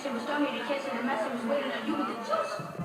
shit was stormy to catching the message was waiting on you with the juice.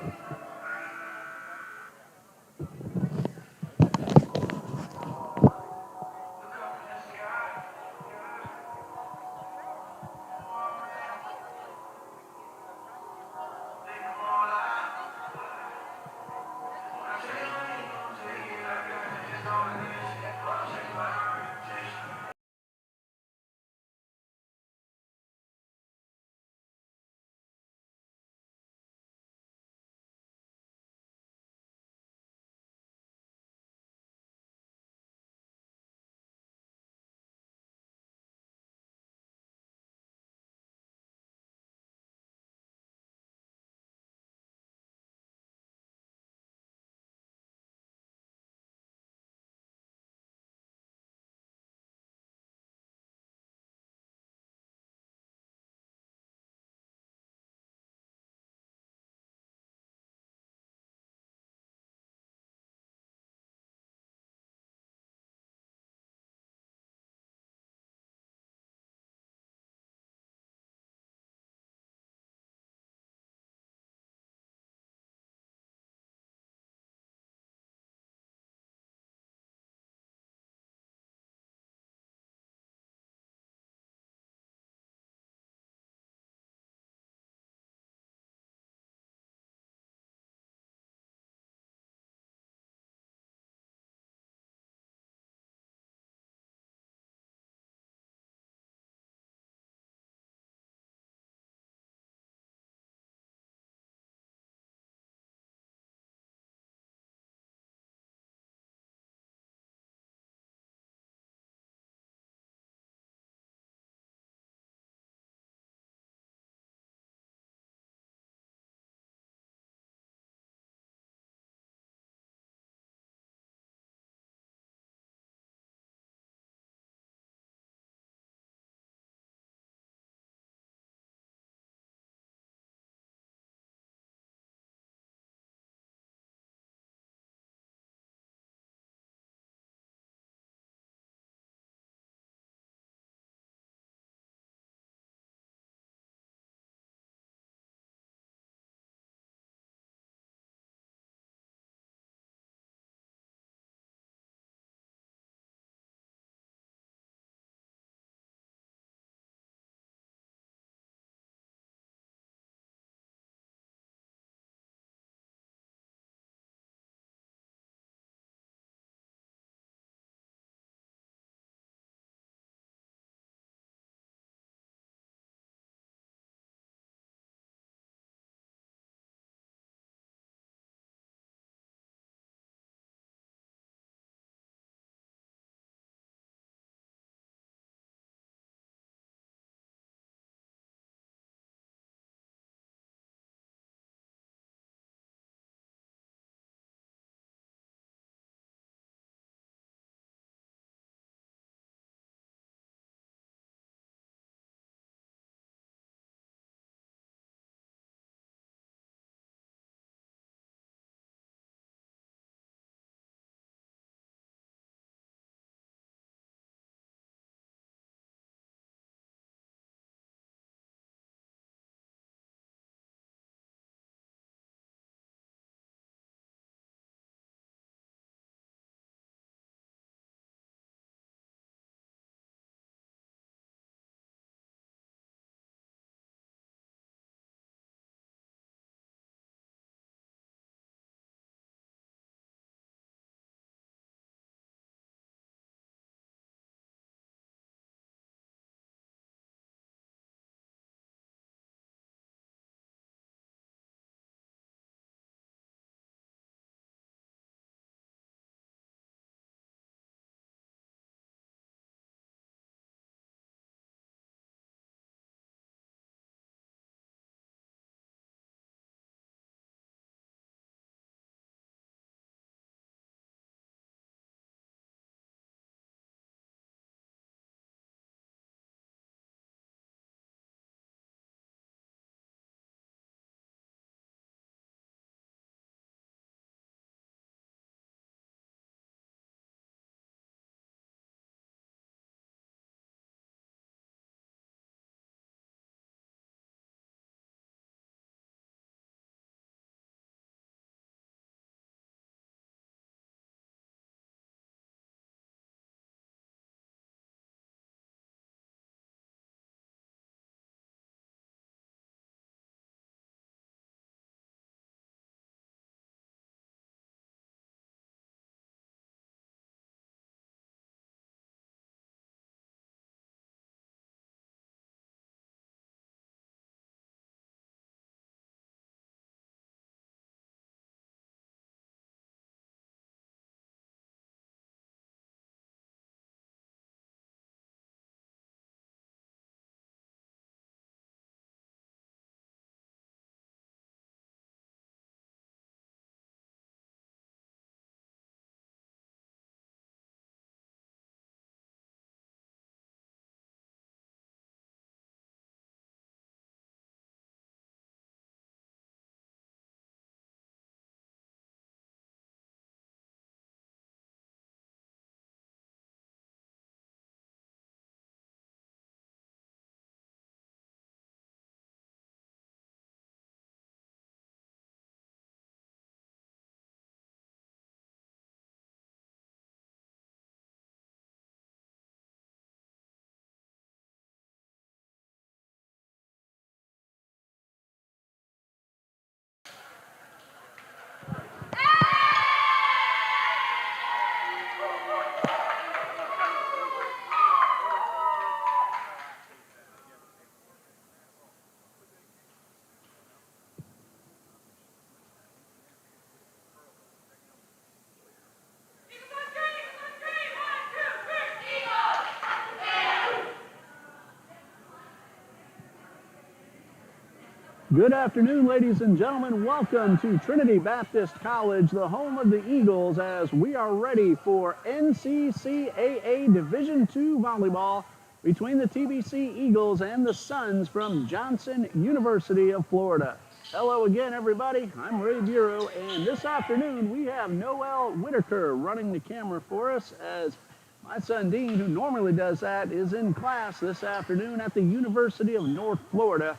Good afternoon, ladies and gentlemen. Welcome to Trinity Baptist College, the home of the Eagles, as we are ready for NCCAA Division II volleyball between the TBC Eagles and the Suns from Johnson University of Florida. Hello again, everybody. I'm Ray Bureau, and this afternoon we have Noel Whitaker running the camera for us, as my son Dean, who normally does that, is in class this afternoon at the University of North Florida.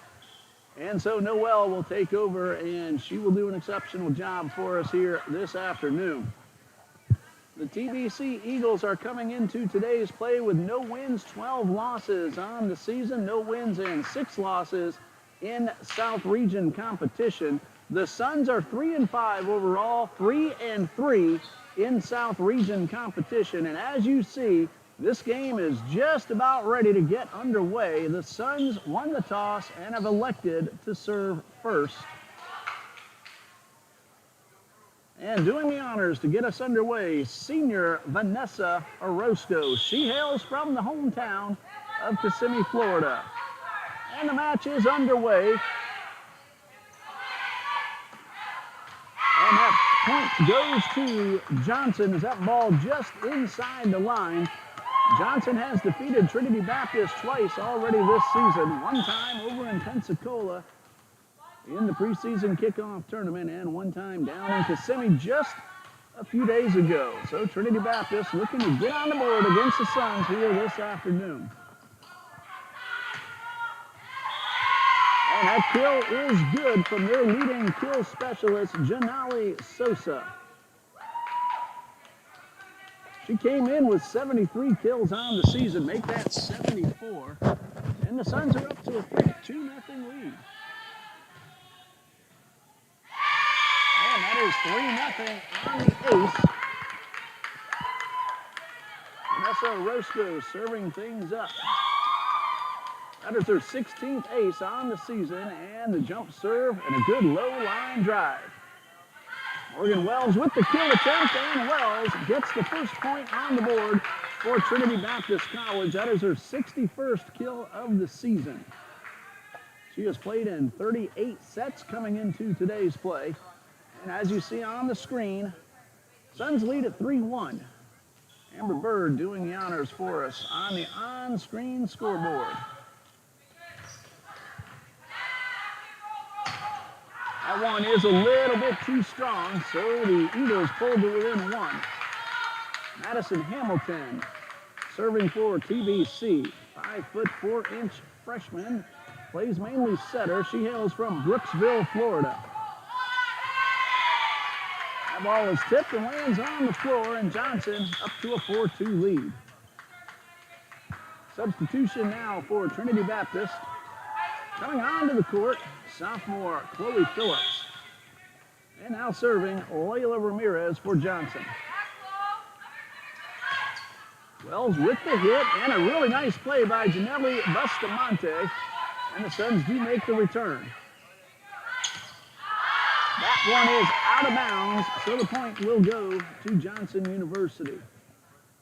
And so Noelle will take over, and she will do an exceptional job for us here this afternoon. The TBC Eagles are coming into today's play with no wins, 12 losses on the season, no wins and 6 losses in South Region competition. The Suns are 3-5 overall, 3-3 in South Region competition. And as you see, this game is just about ready to get underway. The Suns won the toss and have elected to serve first. And doing the honors to get us underway, senior Vanessa Orozco. She hails from the hometown of Kissimmee, Florida. And the match is underway. And that point goes to Johnson as that ball just inside the line. Johnson has defeated Trinity Baptist twice already this season, one time over in Pensacola in the preseason kickoff tournament, and one time down in Kissimmee just a few days ago. So Trinity Baptist looking to get on the board against the Suns here this afternoon. And that kill is good from their leading kill specialist, Janali Sosa. She came in with 73 kills on the season, make that 74. And the Suns are up to a 2-0 lead. And that is 3-0 on the ace. Vanessa Orozco serving things up. That is her 16th ace on the season, and the jump serve and a good low line drive. Morgan Wells with the kill attempt, and Wells gets the first point on the board for Trinity Baptist College. That is her 61st kill of the season. She has played in 38 sets coming into today's play. And as you see on the screen, Suns lead at 3-1. Amber Bird doing the honors for us on the on-screen scoreboard. That one is a little bit too strong, so the Eagles pulled to within 1. Madison Hamilton serving for TBC. 5'4" freshman, plays mainly setter. She hails from Brooksville, Florida. That ball is tipped and lands on the floor, and Johnson up to a 4-2 lead. Substitution now for Trinity Baptist. Coming onto the court, sophomore Chloe Phillips. And now serving Layla Ramirez for Johnson. Wells with the hit, and a really nice play by Janelli Bustamante. And the Suns do make the return. That one is out of bounds, so the point will go to Johnson University.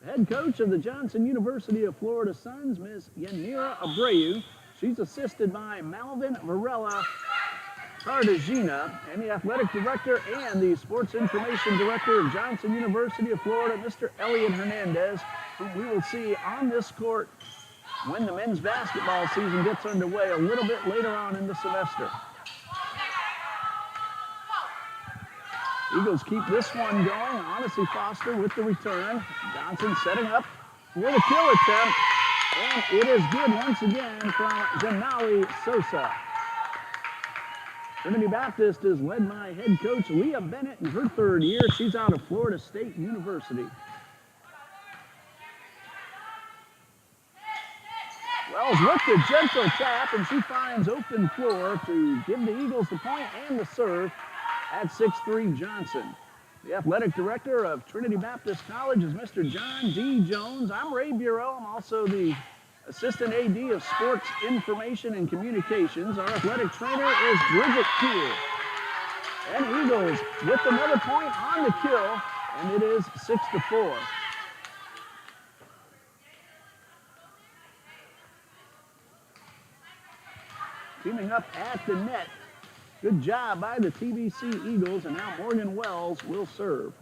The head coach of the Johnson University of Florida Suns, Ms. Yanira Abreu. She's assisted by Malvin Varela Cartagena, and the athletic director and the sports information director of Johnson University of Florida, Mr. Elliot Hernandez, whom we will see on this court when the men's basketball season gets underway a little bit later on in the semester. Eagles keep this one going. Odyssey Foster with the return. Johnson setting up for the kill attempt. And it is good once again from Janali Sosa. Trinity Baptist is led by head coach Leah Bennett in her third year. She's out of Florida State University. Wells with the gentle tap, and she finds open floor to give the Eagles the point and the serve at 6-3 Johnson. The athletic director of Trinity Baptist College is Mr. John D. Jones. I'm Ray Bureau. I'm also the assistant AD of Sports Information and Communications. Our athletic trainer is Bridget Kuhl. And Eagles with another point on the kill, and it is 6-4. Teaming up at the net Good job by the TBC Eagles, and now Morgan Wells will serve.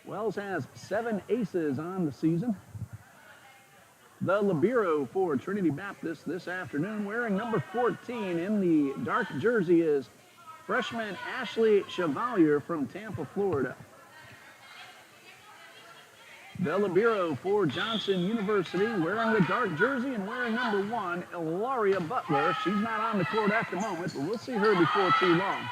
Wells has 7 aces on the season. The libero for Trinity Baptist this afternoon, wearing number 14 in the dark jersey, is freshman Ashley Chevalier from Tampa, Florida. The libero for Johnson University, wearing the dark jersey and wearing number 1, Ilaria Butler. She's not on the court at the moment, but we'll see her before too long.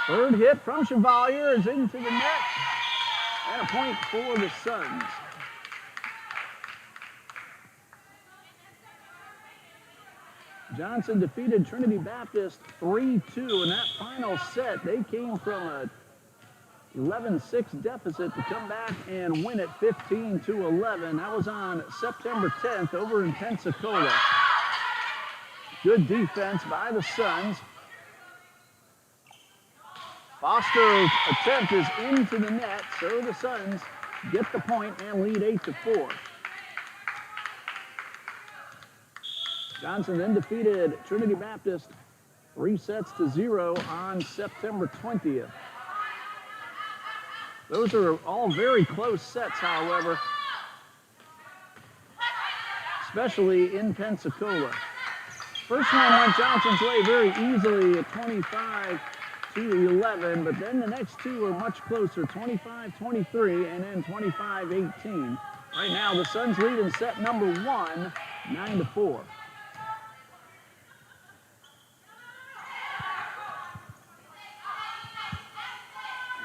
Third hit from Chevalier is into the net, and a point for the Suns. Johnson defeated Trinity Baptist 3-2 in that final set. They came from a 11-6 deficit to come back and win it 15-11. That was on September 10th over in Pensacola. Good defense by the Suns. Foster's attempt is into the net, so the Suns get the point and lead 8-4. Johnson then defeated Trinity Baptist 3-0 on September 20th. Those are all very close sets, however, especially in Pensacola. First one went Johnson's way very easily at 25-11, but then the next two were much closer, 25-23 and then 25-18. Right now, the Suns lead in set number 1, 9-4.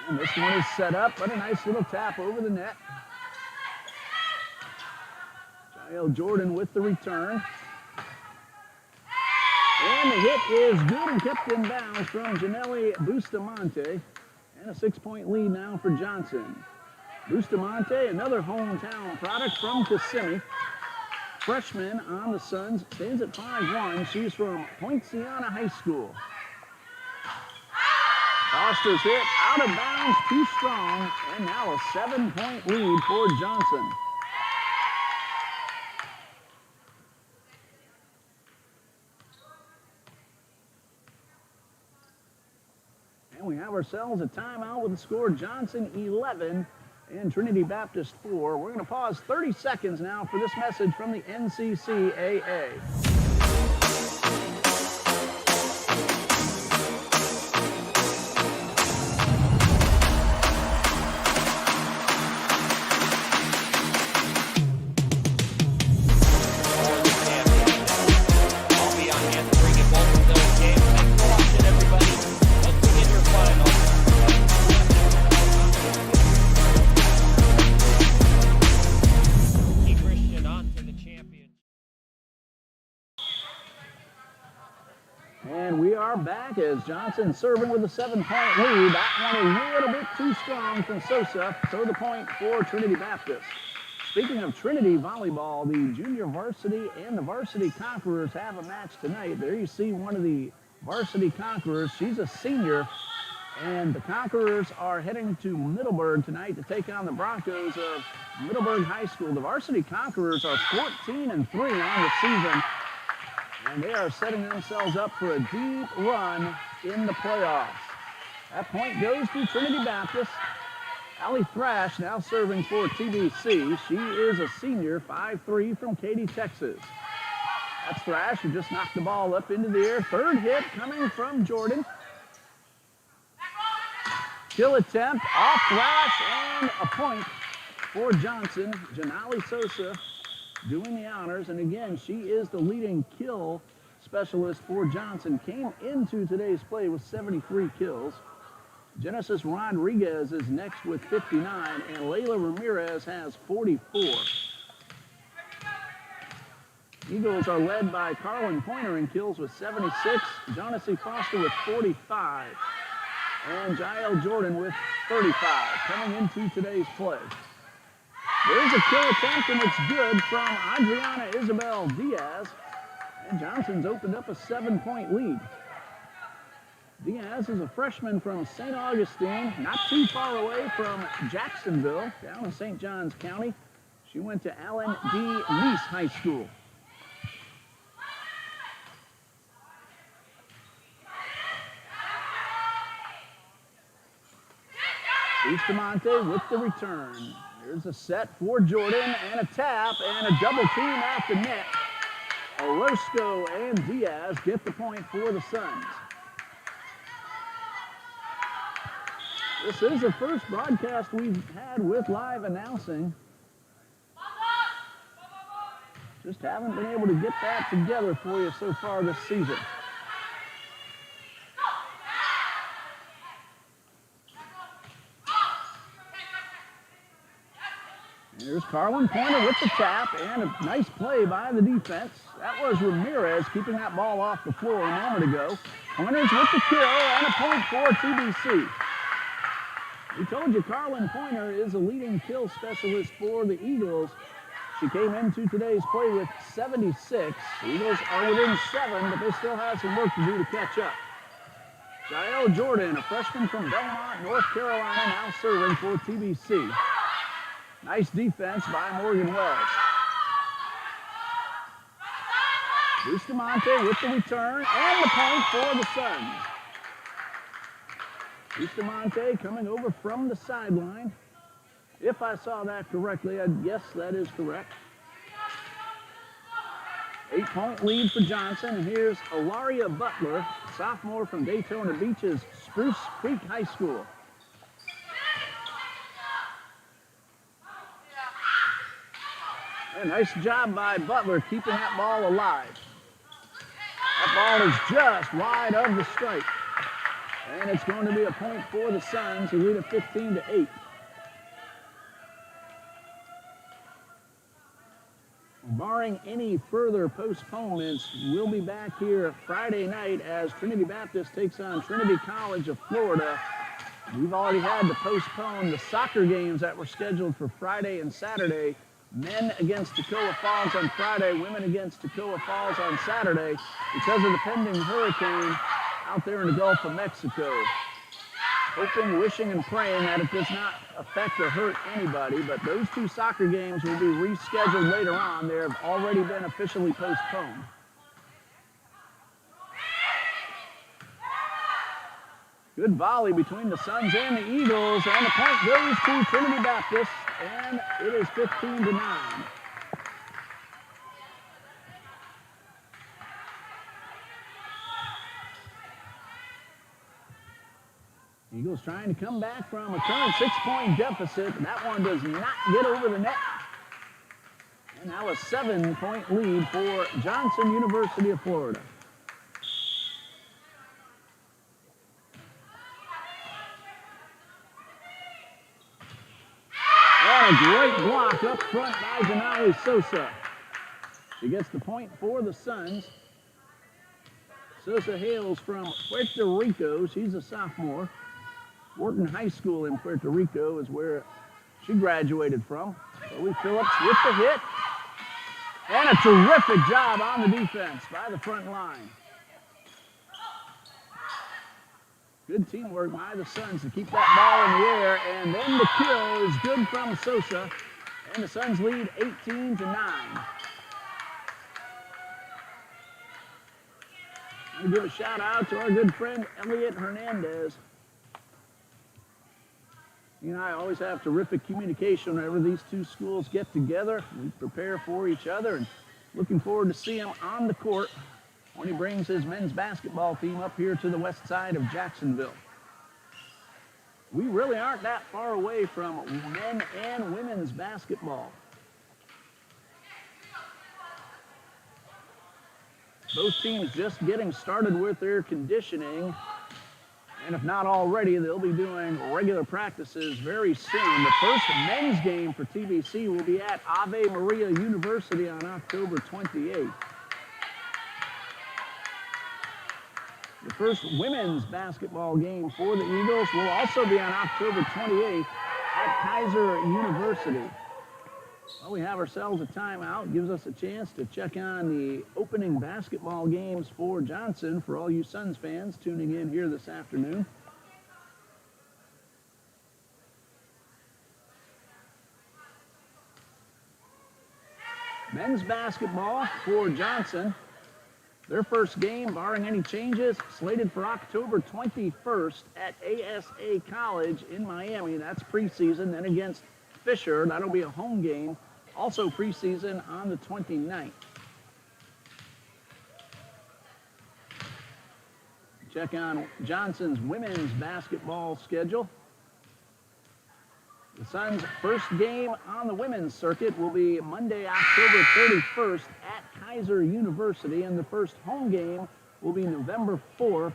And this one is set up, but a nice little tap over the net. Jael Jordan with the return. And the hit is good and kept in bounds from Janelle Bustamante. And a 6-point lead now for Johnson. Bustamante, another hometown product from Kissimmee. Freshman on the Suns, stands at 5'1". She's from Poinciana High School. Foster's hit out of bounds, too strong, and now a 7-point lead for Johnson. And we have ourselves a timeout with the score Johnson 11 and Trinity Baptist 4. We're going to pause 30 seconds now for this message from the NCCAA. Back as Johnson serving with a 7-point lead. That one a little bit too strong from Sosa, so the point for Trinity Baptist. Speaking of Trinity volleyball, the junior varsity and the varsity conquerors have a match tonight. There you see one of the varsity conquerors. She's a senior, and the conquerors are heading to Middleburg tonight to take on the Broncos of Middleburg High School. The varsity conquerors are 14-3 on the season, and they are setting themselves up for a deep run in the playoffs. That point goes to Trinity Baptist. Allie Thrash now serving for TBC. She is a senior, 5'3", from Katy, Texas. That's Thrash, who just knocked the ball up into the air. Third hit coming from Jordan. Kill attempt off Thrash, and a point for Johnson. Janali Sosa doing the honors, and again, she is the leading kill specialist for Johnson. Came into today's play with 73 kills. Genesis Rodriguez is next with 59, and Layla Ramirez has 44. Eagles are led by Carlin Pointer in kills with 76, Jonassy Foster with 45, and Jael Jordan with 35 coming into today's play. There's a kill attempt, and it's good from Adriana Isabel Diaz. And Johnson's opened up a 7-point lead. Diaz is a freshman from St. Augustine, not too far away from Jacksonville, down in St. Johns County. She went to Allen D. Lease High School. Bustamante with the return. Here's a set for Jordan and a tap and a double team at the net. Orozco and Diaz get the point for the Suns. This is the first broadcast we've had with live announcing. Just haven't been able to get that together for you so far this season. Here's Carlin Pointer with the tap and a nice play by the defense. That was Ramirez keeping that ball off the floor a moment ago. Pointer's with the kill and a point for TBC. We told you Carlin Pointer is a leading kill specialist for the Eagles. She came into today's play with 76. The Eagles are within 7, but they still have some work to do to catch up. Jael Jordan, a freshman from Belmont, North Carolina, now serving for TBC. Nice defense by Morgan Wells. Bustamante with the return and the point for the Suns. Bustamante coming over from the sideline. If I saw that correctly, yes, that is correct. 8-point lead for Johnson, and here's Ilaria Butler, sophomore from Daytona Beach's Spruce Creek High School. A nice job by Butler keeping that ball alive. That ball is just wide of the stripe. And it's going to be a point for the Suns, who lead it 15-8. Barring any further postponements, we'll be back here Friday night as Trinity Baptist takes on Trinity College of Florida. We've already had to postpone the soccer games that were scheduled for Friday and Saturday. Men against Toccoa Falls on Friday, women against Toccoa Falls on Saturday because of the pending hurricane out there in the Gulf of Mexico. Hoping, wishing, and praying that it does not affect or hurt anybody, but those two soccer games will be rescheduled later on. They have already been officially postponed. Good volley between the Suns and the Eagles, and the point goes to Trinity Baptist, and it is 15-9. Eagles trying to come back from a current 6-point deficit. That one does not get over the net. And now a 7-point lead for Johnson University of Florida. And a great block up front by Janali Sosa. She gets the point for the Suns. Sosa hails from Puerto Rico. She's a sophomore. Wharton High School in Puerto Rico is where she graduated from. Chloe Phillips with the hit. And a terrific job on the defense by the front line. Good teamwork by the Suns to keep that ball in the air. And then the kill is good from Sosa. And the Suns lead 18-9. I'm going to give a shout out to our good friend Elliot Hernandez. You know, I always have terrific communication whenever these two schools get together. We prepare for each other, and looking forward to seeing him on the court when he brings his men's basketball team up here to the west side of Jacksonville. We really aren't that far away from men and women's basketball. Both teams just getting started with their conditioning. And if not already, they'll be doing regular practices very soon. The first men's game for TBC will be at Ave Maria University on October 28th. The first women's basketball game for the Eagles will also be on October 28th at Kaiser University. Well, we have ourselves a timeout. Gives us a chance to check on the opening basketball games for Johnson for all you Suns fans tuning in here this afternoon. Men's basketball for Johnson. Their first game, barring any changes, slated for October 21st at ASA College in Miami. That's preseason. Then against Fisher, that'll be a home game. Also preseason on the 29th. Check on Johnson's women's basketball schedule. The Suns' first game on the women's circuit will be Monday, October 31st at Kaiser University, and the first home game will be November 4th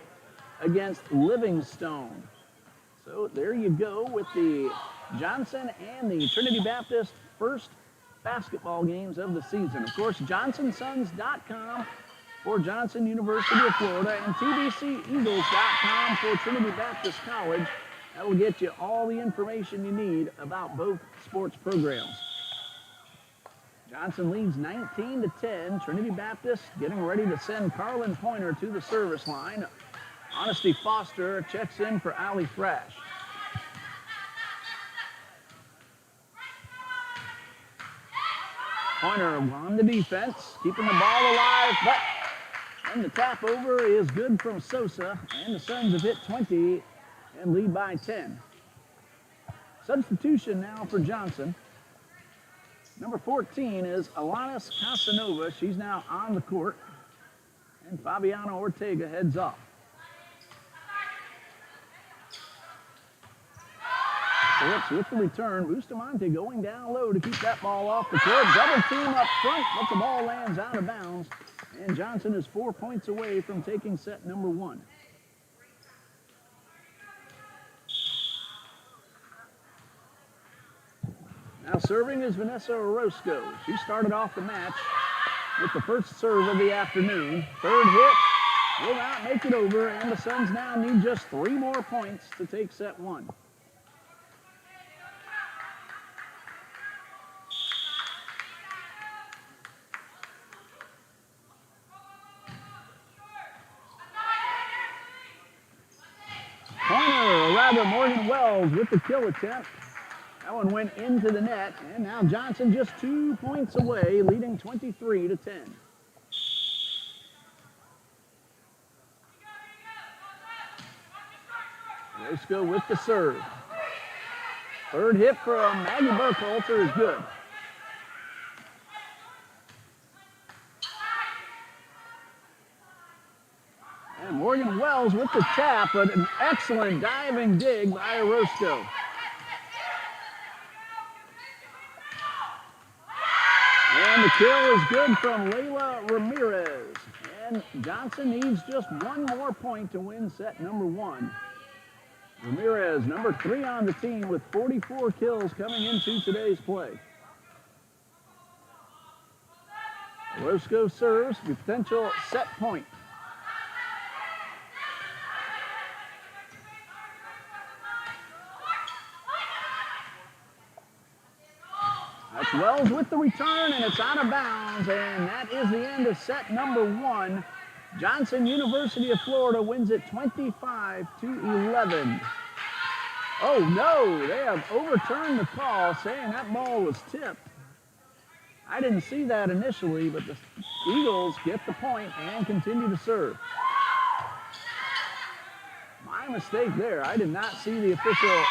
against Livingstone. So there you go with the Johnson and the Trinity Baptist first basketball games of the season. Of course, johnsonsuns.com for Johnson University of Florida and TBCEagles.com for Trinity Baptist College. That will get you all the information you need about both sports programs. Johnson leads 19-10. Trinity Baptist getting ready to send Carlin Pointer to the service line. Honesty Foster checks in for Allie Thrash. Pointer on the defense, keeping the ball alive, but and the tap over is good from Sosa, and the Suns have hit 20 and lead by 10. Substitution now for Johnson. Number 14 is Alanis Casanova. She's now on the court. And Fabiana Ortega heads off. Phillips with the return. Bustamante going down low to keep that ball off the court. Double team up front, but the ball lands out of bounds. And Johnson is 4 points away from taking set number 1. Now serving is Vanessa Orozco. She started off the match with the first serve of the afternoon. Third hit will not make it over, and the Suns now need just 3 more points to take set 1. Pointer, or rather Morgan Wells with the kill attempt. That one went into the net, and now Johnson just 2 points away, leading 23-10. Orozco with the serve. Third hit from Maggie Burkhalter is good. And Morgan Wells with the tap, but an excellent diving dig by Orozco. And the kill is good from Layla Ramirez. And Johnson needs just 1 more point to win set number 1. Ramirez, number 3 on the team with 44 kills coming into today's play. Orozco serves the potential set point. That's Wells with the return, and it's out of bounds, and that is the end of set number 1. Johnson University of Florida wins it 25-11. Oh no, they have overturned the call, saying that ball was tipped. I didn't see that initially, but the Eagles get the point and continue to serve. My mistake there. I did not see the official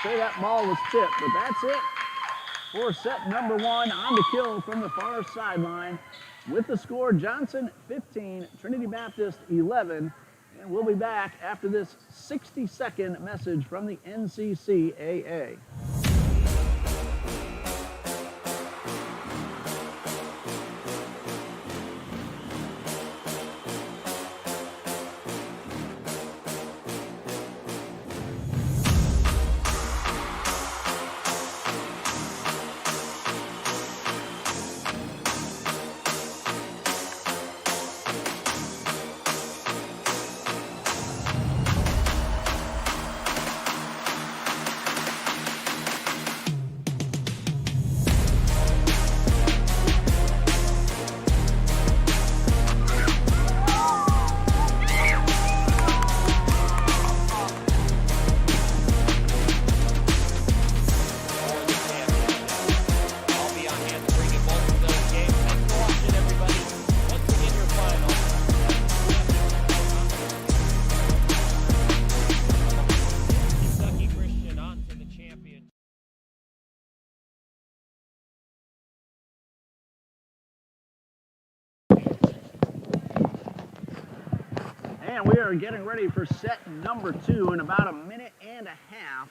say that ball was tipped, but that's it for set number 1 on the kill from the far sideline. With the score, Johnson 15, Trinity Baptist 11, and we'll be back after this 60-second message from the NCCAA. And we are getting ready for set number 2 in about a minute and a half.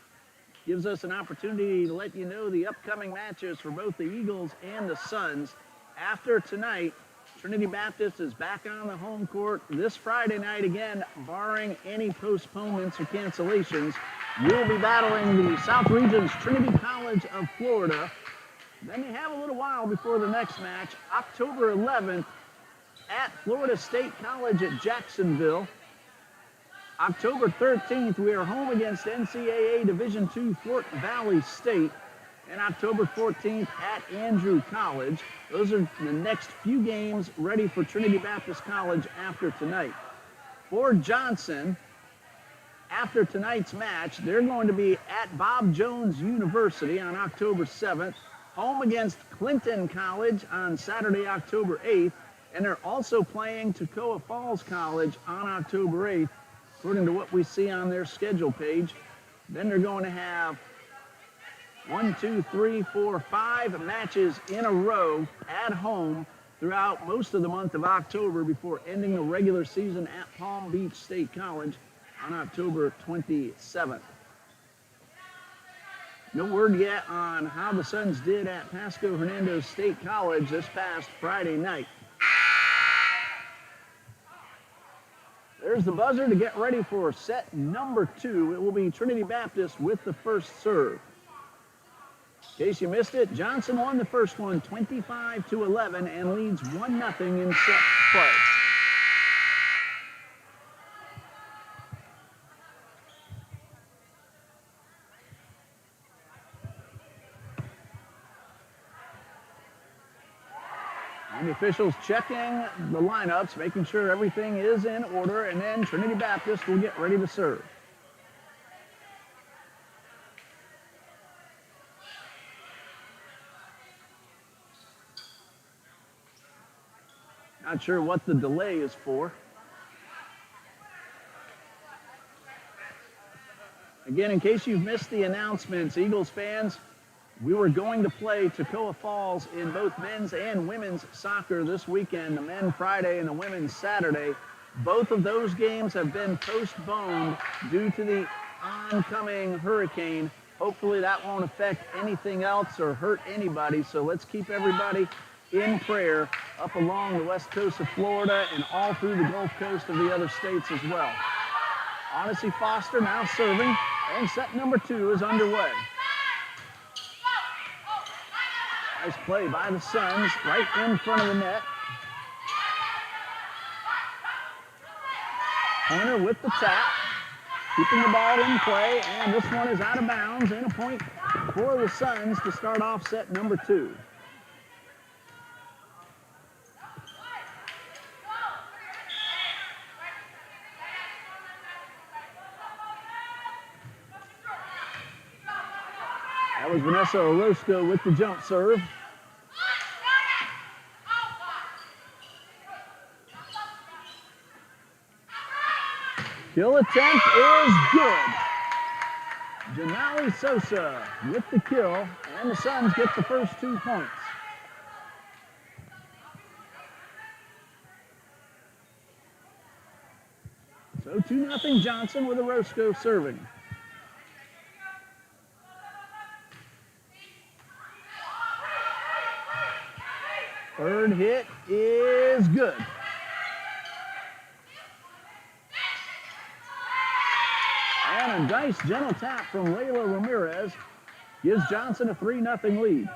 Gives us an opportunity to let you know the upcoming matches for both the Eagles and the Suns. After tonight, Trinity Baptist is back on the home court this Friday night again, barring any postponements or cancellations. We'll be battling the South Region's Trinity College of Florida. Then they have a little while before the next match, October 11th at Florida State College at Jacksonville. October 13th, we are home against NCAA Division II Fort Valley State. And October 14th at Andrew College. Those are the next few games ready for Trinity Baptist College after tonight. For Johnson, after tonight's match, they're going to be at Bob Jones University on October 7th, home against Clinton College on Saturday, October 8th, and they're also playing Toccoa Falls College on October 8th, according to what we see on their schedule page. Then they're going to have 5 matches in a row at home throughout most of the month of October before ending the regular season at Palm Beach State College on October 27th. No word yet on how the Suns did at Pasco Hernando State College this past Friday night. There's the buzzer to get ready for set number 2. It will be Trinity Baptist with the first serve. In case you missed it, Johnson won the first one 25-11 and leads 1-0 in set play. And the officials checking the lineups, making sure everything is in order, and then Trinity Baptist will get ready to serve. Not sure what the delay is for. Again, in case you've missed the announcements, Eagles fans, we were going to play Toccoa Falls in both men's and women's soccer this weekend, the men Friday and the women Saturday. Both of those games have been postponed due to the oncoming hurricane. Hopefully that won't affect anything else or hurt anybody, so let's keep everybody in prayer up along the west coast of Florida and all through the Gulf Coast of the other states as well. Odyssey Foster now serving, and set number 2 is underway. Nice play by the Suns right in front of the net. Pointer with the tap, keeping the ball in play, and this one is out of bounds, and a point for the Suns to start off set number 2. That was Vanessa Orozco with the jump serve. Kill attempt is good. Janali Sosa with the kill, and the Suns get the first 2 points. So 2-0 Johnson with Orozco serving. Third hit is good. And a nice gentle tap from Layla Ramirez gives Johnson a 3-0 lead.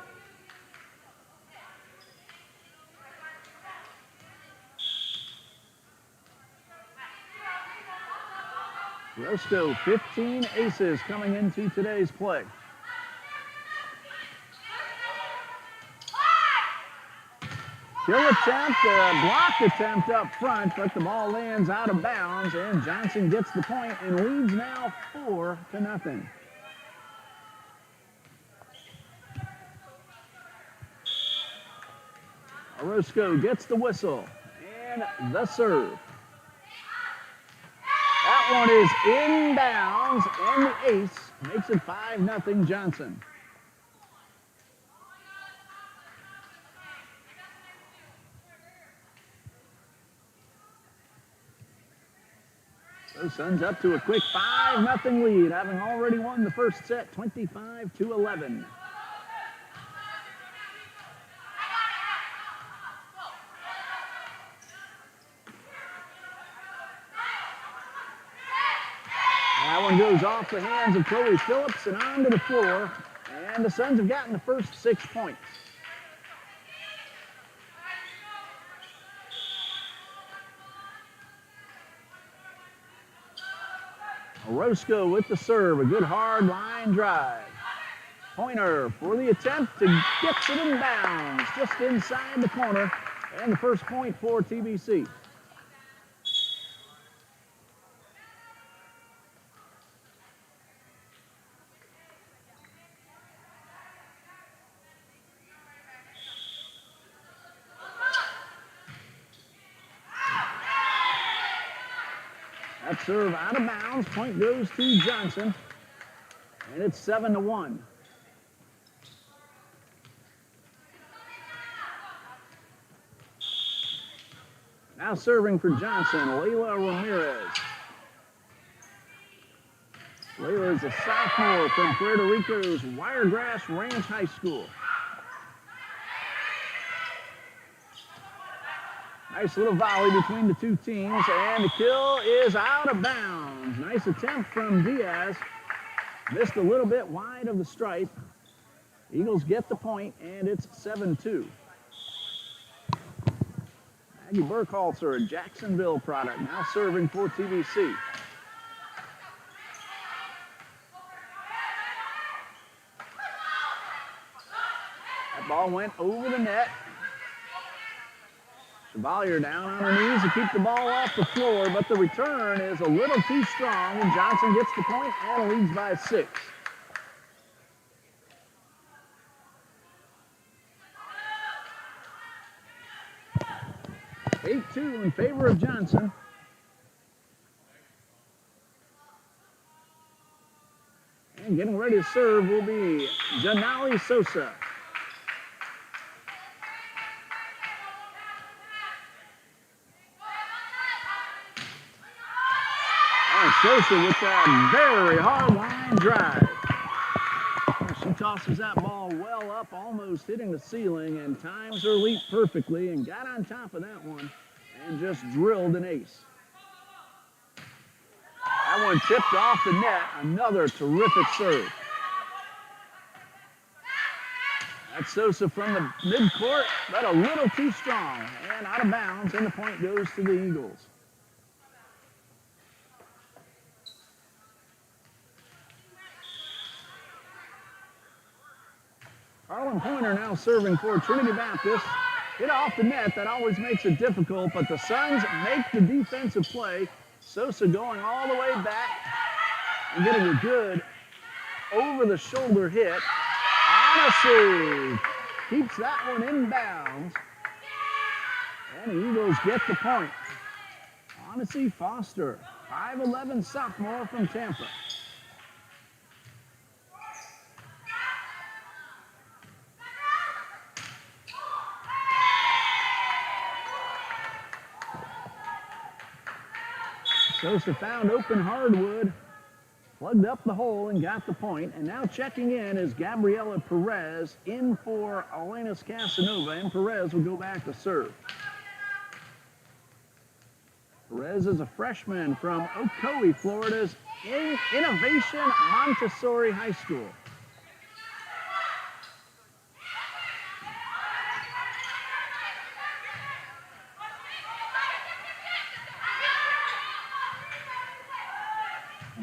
Orozco, 15 aces coming into today's play. Kill attempt, blocked attempt up front, but the ball lands out of bounds, and Johnson gets the point and leads now 4-0. Orozco gets the whistle and the serve. That one is inbounds, and the ace makes it 5-0 Johnson. Those Suns up to a quick 5-0 lead, having already won the first set, 25-11. That one goes off the hands of Chloe Phillips and onto the floor. And the Suns have gotten the first 6 points. Orozco with the serve, a good hard line drive. Pointer for the attempt to get it in bounds, just inside the corner. And the first point for TBC. That serve out of bounds. Point goes to Johnson. And it's 7-1. Now serving for Johnson, Layla Ramirez. Layla is a sophomore from Puerto Rico's Wiregrass Ranch High School. Nice little volley between the two teams, and the kill is out of bounds. Nice attempt from Diaz. Missed a little bit wide of the stripe. Eagles get the point, and it's 7-2. Maggie Burkhalter, a Jacksonville product, now serving for TBC. That ball went over the net. Chevalier down on her knees to keep the ball off the floor, but the return is a little too strong, and Johnson gets the point and leads by 6. (8-2) in favor of Johnson. And getting ready to serve will be Janali Sosa. Sosa with that very hard line drive. She tosses that ball well up, almost hitting the ceiling, and times her leap perfectly and got on top of that one and just drilled an ace. That one tipped off the net. Another terrific serve. That's Sosa from the midcourt, but a little too strong and out of bounds, and the point goes to the Eagles. Harlan Pointer now serving for Trinity Baptist. Hit off the net, that always makes it difficult, but the Suns make the defensive play. Sosa going all the way back and getting a good over-the-shoulder hit. Odyssey keeps that one in bounds. And the Eagles get the point. Odyssey Foster, 5'11" sophomore from Tampa. Sosa found open hardwood, plugged up the hole and got the point. And now checking in is Gabriela Perez in for Elenas Casanova, and Perez will go back to serve. Perez is a freshman from Ocoee, Florida's Innovation Montessori High School.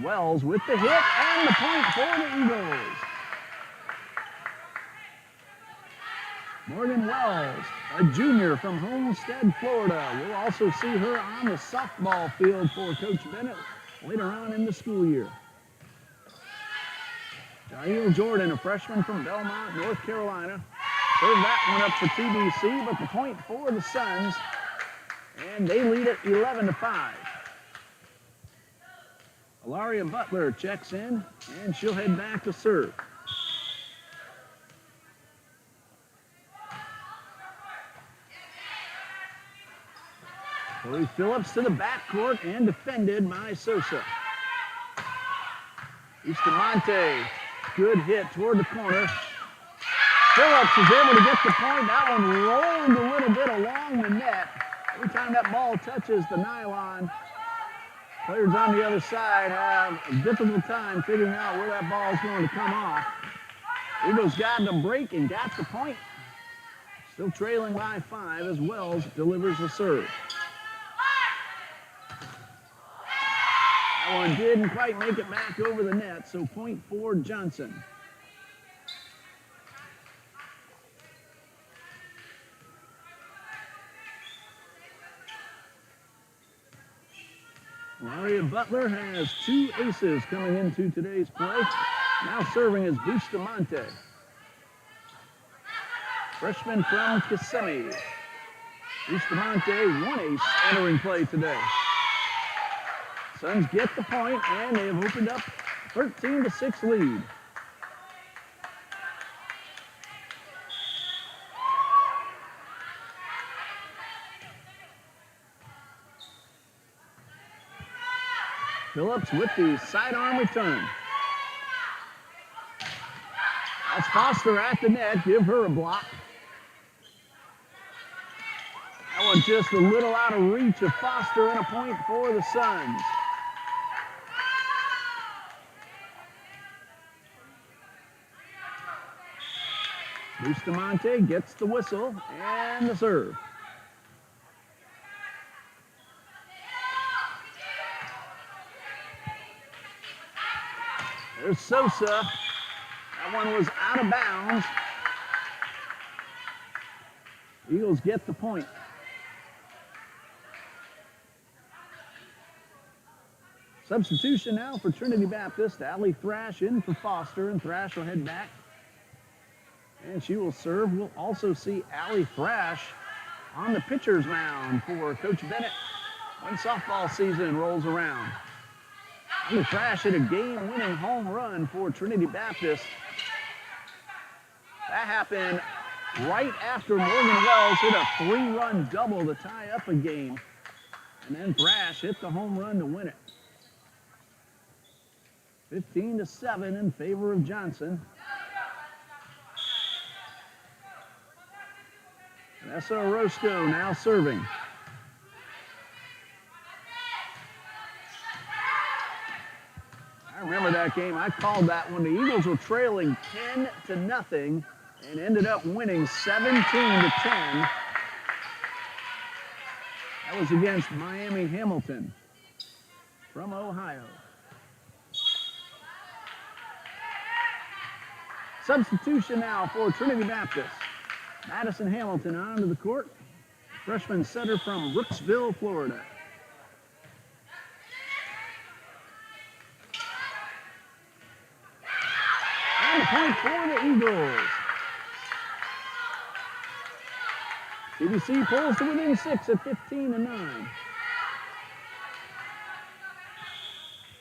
Wells with the hit and the point for the Eagles. Morgan Wells, a junior from Homestead, Florida. We'll also see her on the softball field for Coach Bennett later on in the school year. Jael Jordan, a freshman from Belmont, North Carolina. Served that one up for TBC, but the point for the Suns, and they lead it 11-5. Ilaria Butler checks in, and she'll head back to serve. Corey Phillips to the backcourt and defended by Sosa. Bustamante, good hit toward the corner. Phillips is able to get the point. That one rolled a little bit along the net. Every time that ball touches the nylon, players on the other side have a difficult time figuring out where that ball is going to come off. Eagles got the break and got the point. Still trailing by 5 as Wells delivers the serve. That one didn't quite make it back over the net, so point for Johnson. Maria Butler has 2 aces coming into today's play. Now serving is Bustamante. Freshman from Kissimmee. Bustamante, 1 ace entering play today. Suns get the point, and they have opened up 13-6 lead. Phillips with the sidearm return. That's Foster at the net. Give her a block. That one just a little out of reach of Foster, and a point for the Suns. Bustamante gets the whistle and the serve. There's Sosa. That one was out of bounds. Eagles get the point. Substitution now for Trinity Baptist. Allie Thrash in for Foster, and Thrash will head back. And she will serve. We'll also see Allie Thrash on the pitcher's mound for Coach Bennett when softball season rolls around. Allie Thrash hit a game-winning home run for Trinity Baptist. That happened right after Morgan Wells hit a 3-run double to tie up a game. And then Thrash hit the home run to win it. 15-7 in favor of Johnson. Vanessa Orozco now serving. I remember that game. I called that when the Eagles were trailing 10-0 and ended up winning 17-10. That was against Miami Hamilton from Ohio. Substitution now for Trinity Baptist. Madison Hamilton onto the court. Freshman setter from Brooksville, Florida. And a point for the Eagles. TBC pulls to within 6 at 15-9.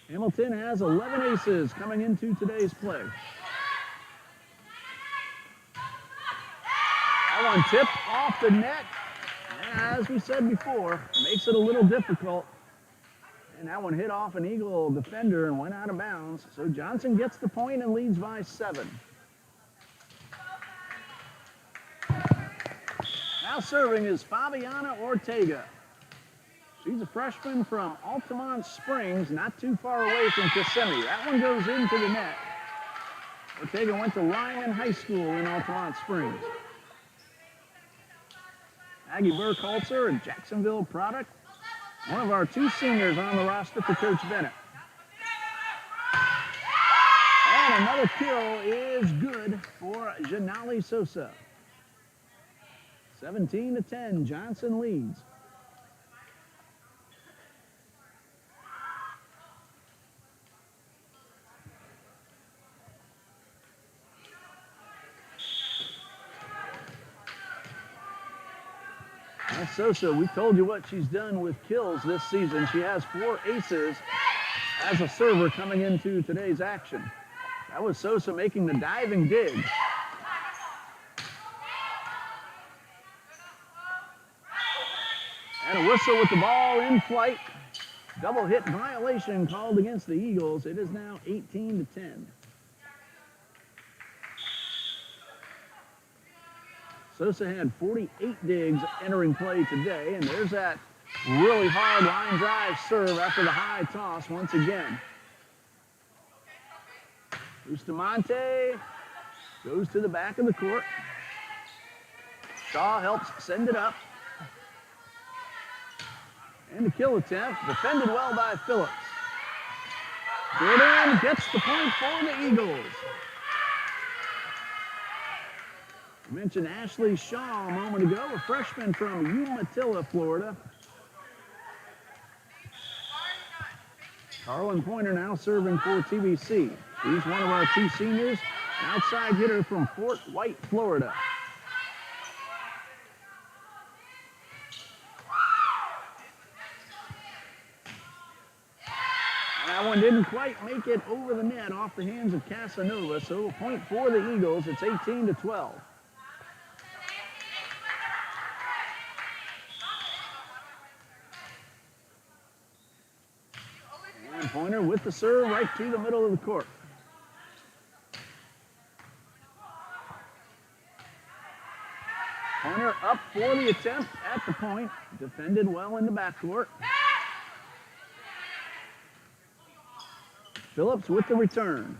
Hamilton has 11 aces coming into today's play. That one tipped off the net. And as we said before, makes it a little difficult. And that one hit off an Eagle defender and went out of bounds. So Johnson gets the point and leads by 7. Now serving is Fabiana Ortega. She's a freshman from Altamont Springs, not too far away from Kissimmee. That one goes into the net. Ortega went to Ryan High School in Altamont Springs. Aggie Burkholzer, a Jacksonville product. One of our 2 seniors on the roster for Coach Bennett. And another kill is good for Janali Sosa. 17-10, Johnson leads. Now Sosa, we told you what she's done with kills this season. She has 4 aces as a server coming into today's action. That was Sosa making the diving dig. And a whistle with the ball in flight. Double hit violation called against the Eagles. It is now 18-10. Sosa had 48 digs entering play today, and there's that really hard line drive serve after the high toss once again. Bustamante goes to the back of the court. Shaw helps send it up. And the kill attempt, defended well by Phillips. Jordan gets the point for the Eagles. I mentioned Ashley Shaw a moment ago, a freshman from Umatilla, Florida. Carlin Pointer now serving for TBC. She's one of our two seniors, an outside hitter from Fort White, Florida. That one didn't quite make it over the net off the hands of Casanova, so a point for the Eagles. It's 18-12. And Pointer with the serve right to the middle of the court. Pointer up for the attempt at the point, defended well in the backcourt. Phillips with the return.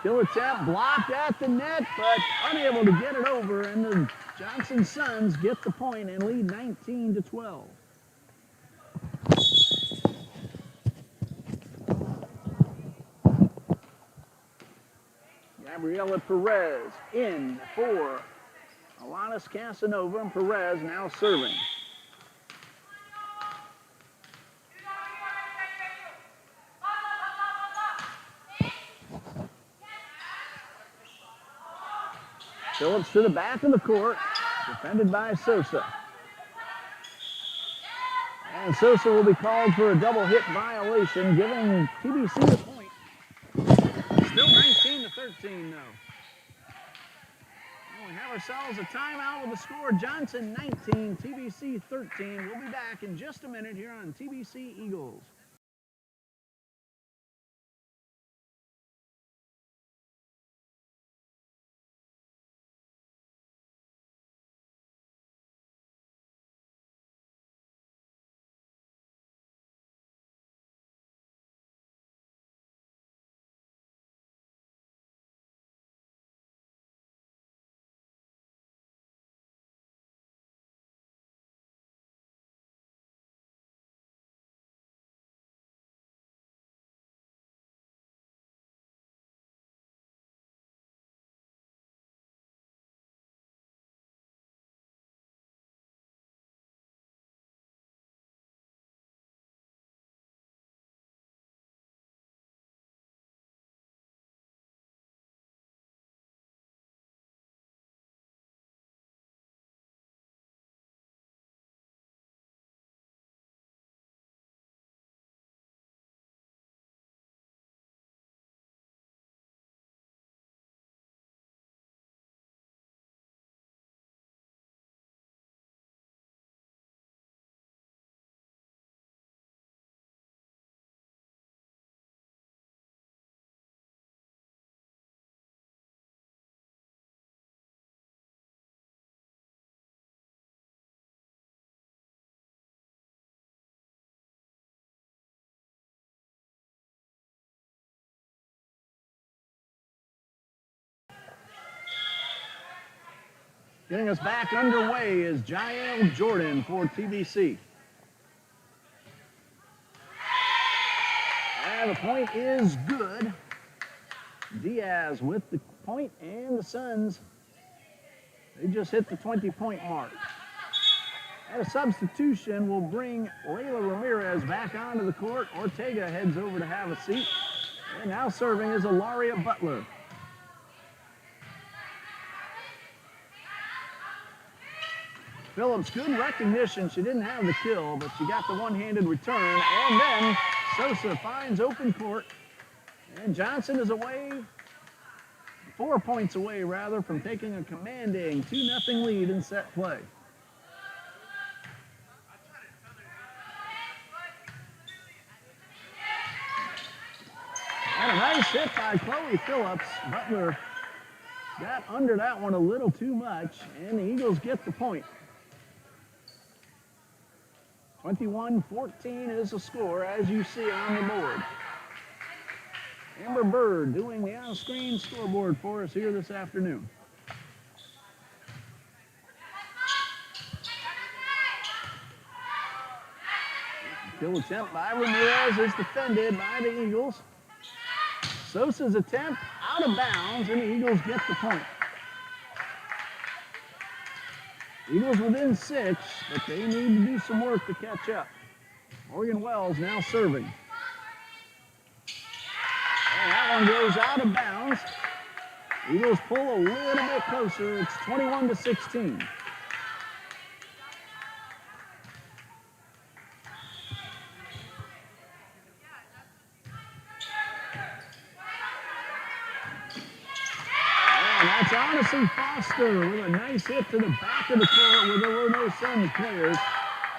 Kill attempt blocked at the net, but unable to get it over, and the Johnson Suns get the point and lead 19-12. Gabriela Perez in for Alanis Casanova, and Perez now serving. Phillips to the back of the court, defended by Sosa. And Sosa will be called for a double hit violation, giving TBC the point. Still 19-13 though. And we have ourselves a timeout with the score. Johnson 19, TBC 13. We'll be back in just a minute here on TBC Eagles. Getting us back underway is Jael Jordan for TBC. And the point is good. Diaz with the point, and the Suns, they just hit the 20-point mark. And a substitution will bring Layla Ramirez back onto the court. Ortega heads over to have a seat. And now serving is Ilaria Butler. Phillips, good recognition. She didn't have the kill, but she got the one-handed return. And then Sosa finds open court. And Johnson is away 4 points away, rather, from taking a commanding 2-0 lead in set play. And a nice hit by Chloe Phillips. Butler got under that one a little too much, and the Eagles get the point. 21-14 is the score, as you see on the board. Amber Bird doing the on-screen scoreboard for us here this afternoon. Kill attempt by Ramirez is defended by the Eagles. Sosa's attempt out of bounds, and the Eagles get the point. Eagles within 6, but they need to do some work to catch up. Morgan Wells now serving. And that one goes out of bounds. Eagles pull a little bit closer. It's 21-16. That's Odyssey Foster with a nice hit to the back of the court where there were no Suns players.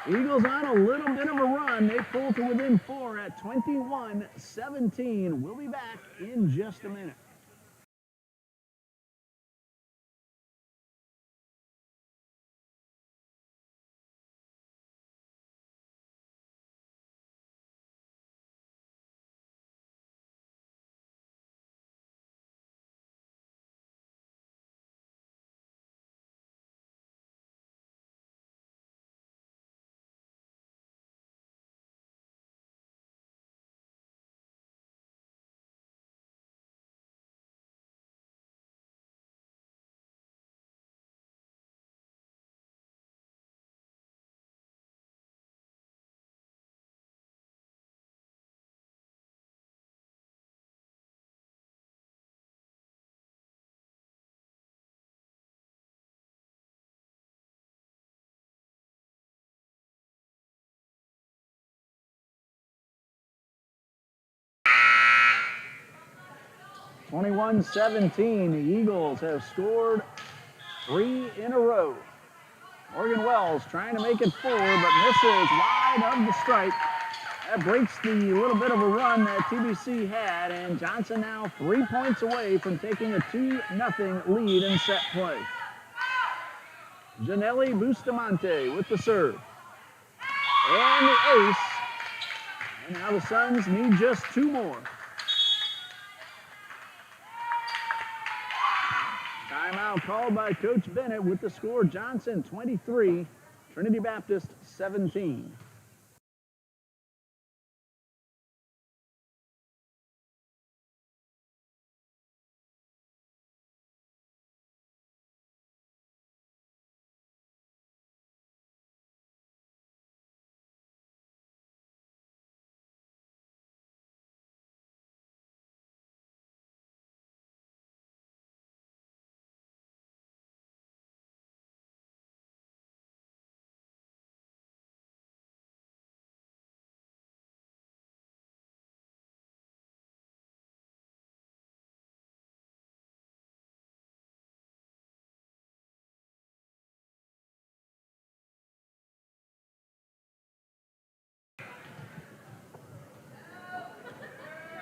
Eagles on a little bit of a run. They pull to within 4 at 21-17. We'll be back in just a minute. (21-17). The Eagles have scored 3 in a row. Morgan Wells trying to make it 4, but misses wide of the strike. That breaks the little bit of a run that TBC had, and Johnson now 3 points away from taking a 2-0 lead in set play. Janelli Bustamante with the serve. And the ace. And now the Suns need just 2 more. Timeout called by Coach Bennett with the score. Johnson 23, Trinity Baptist 17.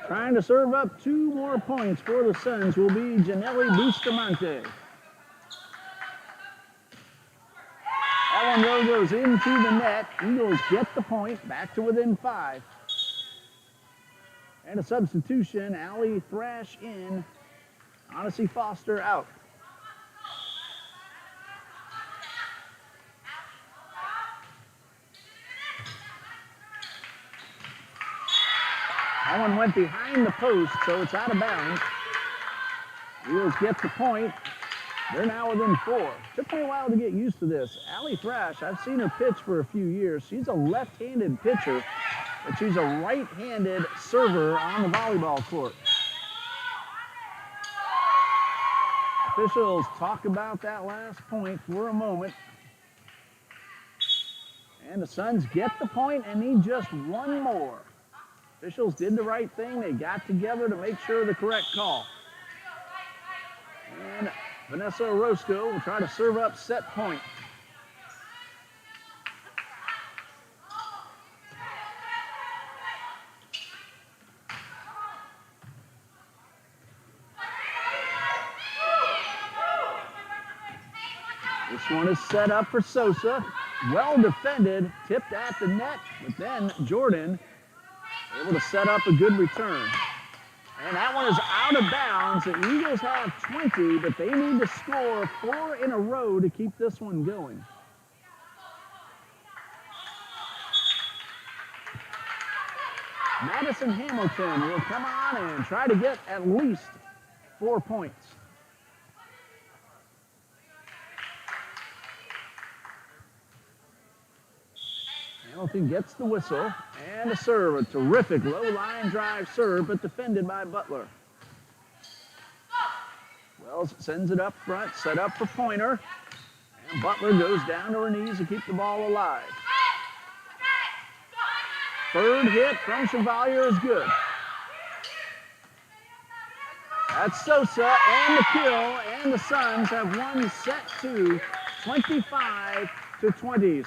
Trying to serve up 2 more points for the Suns will be Janelli Bustamante. That one though goes into the net. Eagles get the point, back to within 5. And a substitution, Allie Thrash in, Odyssey Foster out. That one went behind the post, so it's out of bounds. Eagles get the point. They're now within 4. Took me a while to get used to this. Allie Thrash, I've seen her pitch for a few years. She's a left-handed pitcher, but she's a right-handed server on the volleyball court. Officials talk about that last point for a moment. And the Suns get the point and need just 1 more. Officials did the right thing. They got together to make sure of the correct call. Vanessa Orozco will try to serve up set point. This one is set up for Sosa. Well defended, tipped at the net, but then Jordan able to set up a good return. And that one is out of bounds. The Eagles have 20, but they need to score 4 in a row to keep this one going. Madison Hamilton will come on and try to get at least 4 points. Hamilton gets the whistle and a serve. A terrific low line drive serve, but defended by Butler. Wells sends it up front, set up for Pointer. And Butler goes down to her knees to keep the ball alive. Third hit from Chevalier is good. That's Sosa and the kill, and the Suns have won set 2, 25-20.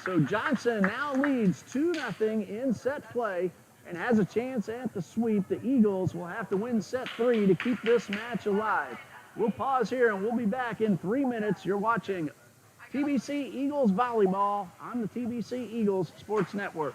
So Johnson now leads 2-0 in set play and has a chance at the sweep. The Eagles will have to win set 3 to keep this match alive. We'll pause here and we'll be back in 3 minutes. You're watching TBC Eagles Volleyball on the TBC Eagles Sports Network.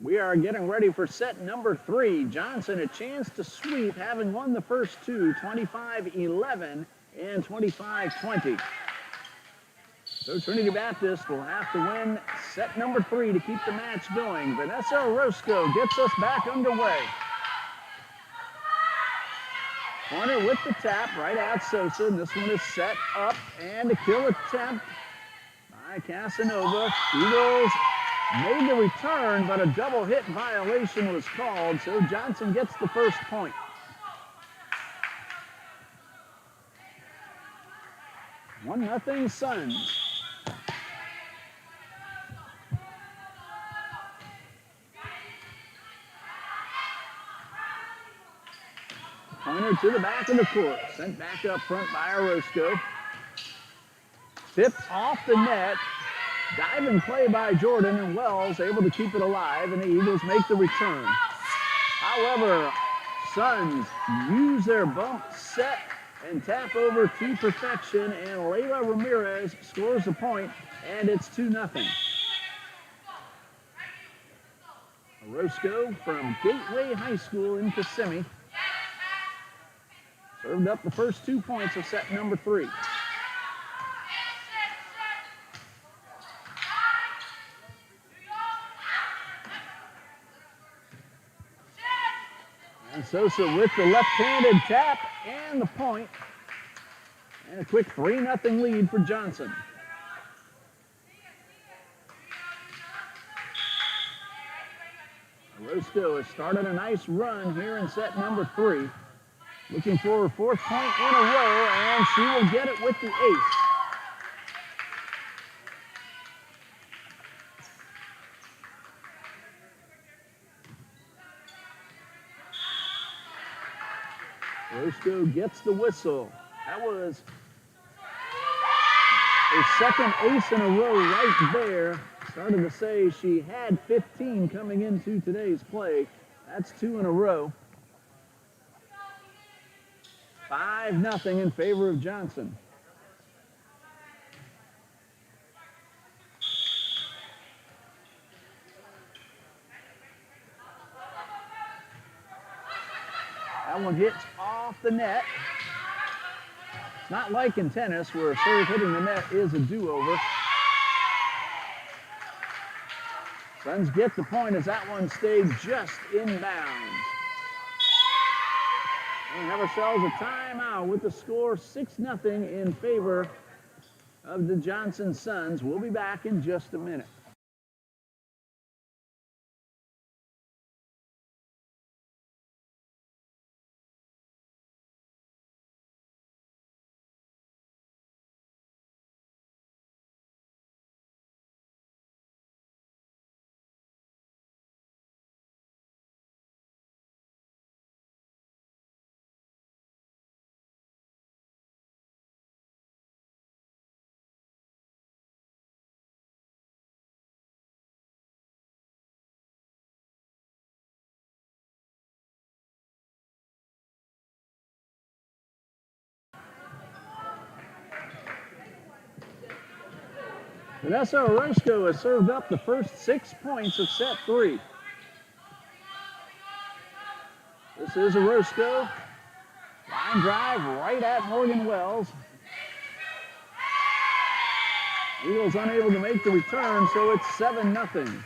We are getting ready for set number 3. Johnson a chance to sweep, having won the first two, 25-11 and 25-20. So Trinity Baptist will have to win set number 3 to keep the match going. Vanessa Orozco gets us back underway. Corner with the tap right at Sosa, and this one is set up and a kill attempt by Casanova. Eagles made the return, but a double hit violation was called, so Johnson gets the first point. One nothing Suns. Pointer to the back of the court. Sent back up front by Orozco. Tipped off the net. Diving play by Jordan, and Wells able to keep it alive, and the Eagles make the return. However, Suns use their bump, set, and tap over to perfection, and Layla Ramirez scores a point, and it's 2-0. Orozco from Gateway High School in Kissimmee served up the first 2 points of set number 3. And Sosa with the left-handed tap and the point. And a quick 3-0 lead for Johnson. Orozco has started a nice run here in set number 3. Looking for her 4th point in a row, and she will get it with the ace. Orozco gets the whistle. That was her 2nd ace in a row right there. Started to say she had 15 coming into today's play. That's 2 in a row. 5-0 in favor of Johnson. That one hits off the net. It's not like in tennis where a serve hitting the net is a do-over. Suns get the point as that one stayed just inbounds. We have ourselves a timeout with the score 6-0 in favor of the Johnson Suns. We'll be back in just a minute. Vanessa Orozco has served up the first 6 points of set 3. This is Orozco. Line drive right at Morgan Wells. Eagles unable to make the return, so it's 7-0.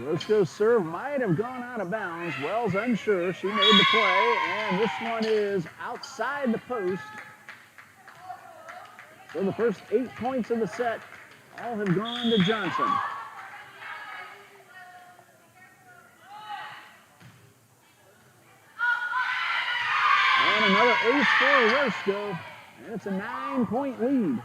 Orozco's serve might have gone out of bounds. Wells unsure. She made the play, and this one is outside the post. So the first 8 points of the set all have gone to Johnson. And another ace for Orozco, and it's a 9-point lead.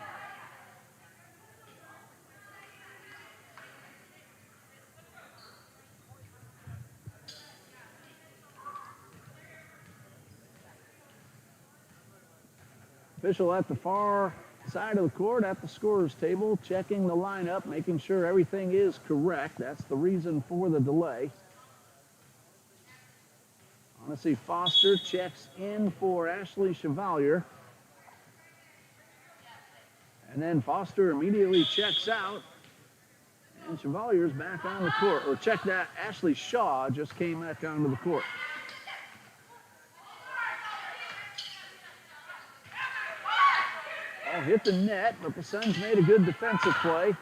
Official at the far side of the court at the scorer's table, checking the lineup, making sure everything is correct. That's the reason for the delay. Odyssey Foster checks in for Ashley Chevalier. And then Foster immediately checks out. And Chevalier's back on the court. Or check that, Ashley Shaw just came back onto the court. Ball hit the net, but the Suns made a good defensive play.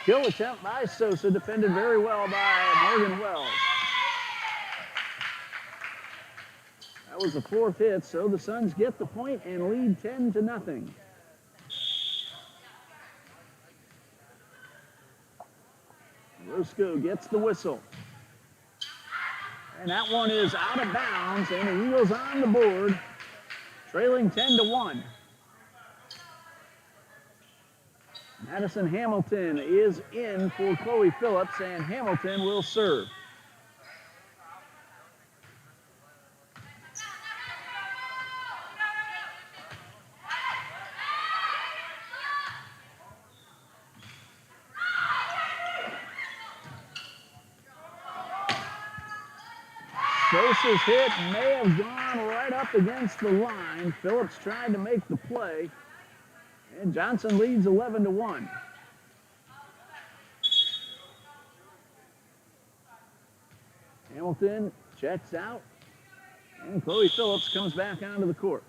Kill attempt by Sosa, defended very well by Morgan Wells. That was the fourth hit, so the Suns get the point and lead 10-0. Roscoe gets the whistle. And that one is out of bounds, and the Eagles on the board, trailing 10-1. Madison Hamilton is in for Chloe Phillips, and Hamilton will serve. Sosa's hit may have gone right up against the line. Phillips tried to make the play, and Johnson leads 11-1. Hamilton checks out, and Chloe Phillips comes back onto the court.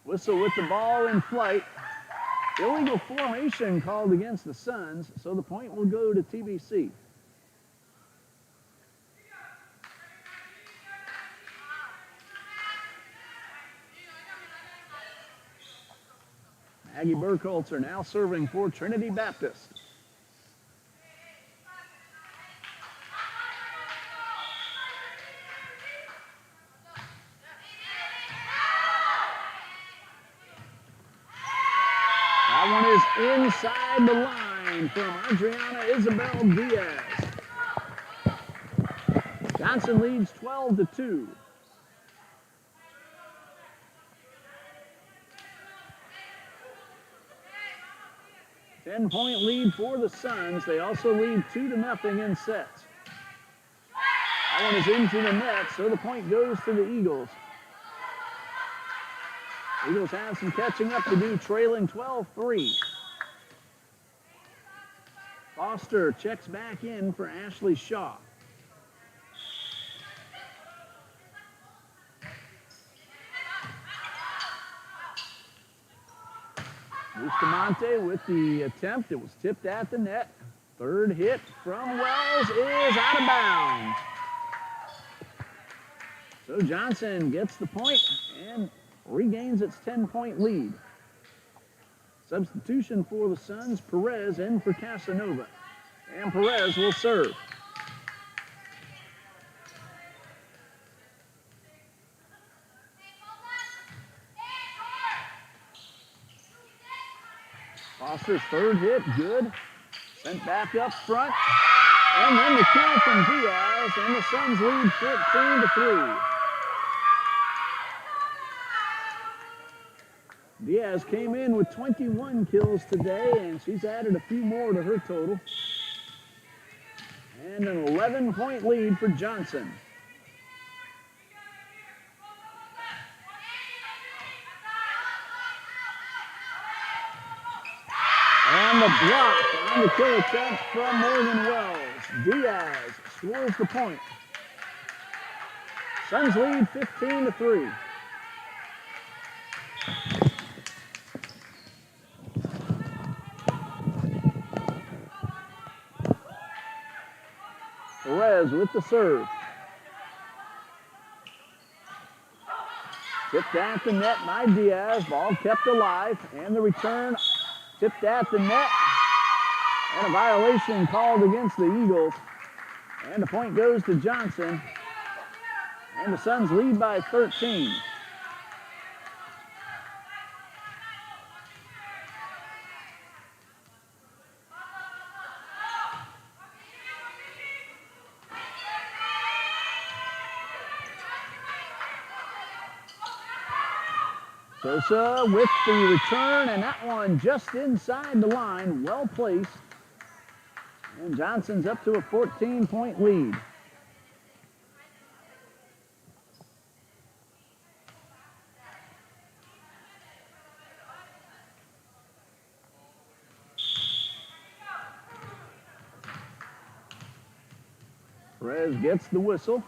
Whistle with the ball in flight. Illegal formation called against the Suns, so the point will go to TBC. Maggie Burkholzer now serving for Trinity Baptist. That one is inside the line from Adriana Isabel Diaz. Johnson leads 12-2. Ten-point lead for the Suns. They also lead 2-0 in sets. That one is into the net, so the point goes to the Eagles. Eagles have some catching up to do, trailing 12-3. Foster checks back in for Ashley Shaw. Bustamante with the attempt. It was tipped at the net. Third hit from Wells is out of bounds. So Johnson gets the point and regains its 10-point lead. Substitution for the Suns, Perez in for Casanova. And Perez will serve. Foster's third hit, good. Sent back up front. And then the kill from Diaz, and the Suns lead 14-3. Diaz came in with 21 kills today, and she's added a few more to her total. And an 11-point lead for Johnson. And the block on the kill attempt from Morgan Wells. Diaz scores the point. Suns lead 15-3. Perez with the serve. Tipped at the net by Diaz. Ball kept alive. And the return tipped at the net. And a violation called against the Eagles. And the point goes to Johnson. And the Suns lead by 13. Sosa with the return, and that one just inside the line, well placed. And Johnson's up to a 14-point lead. Perez gets the whistle.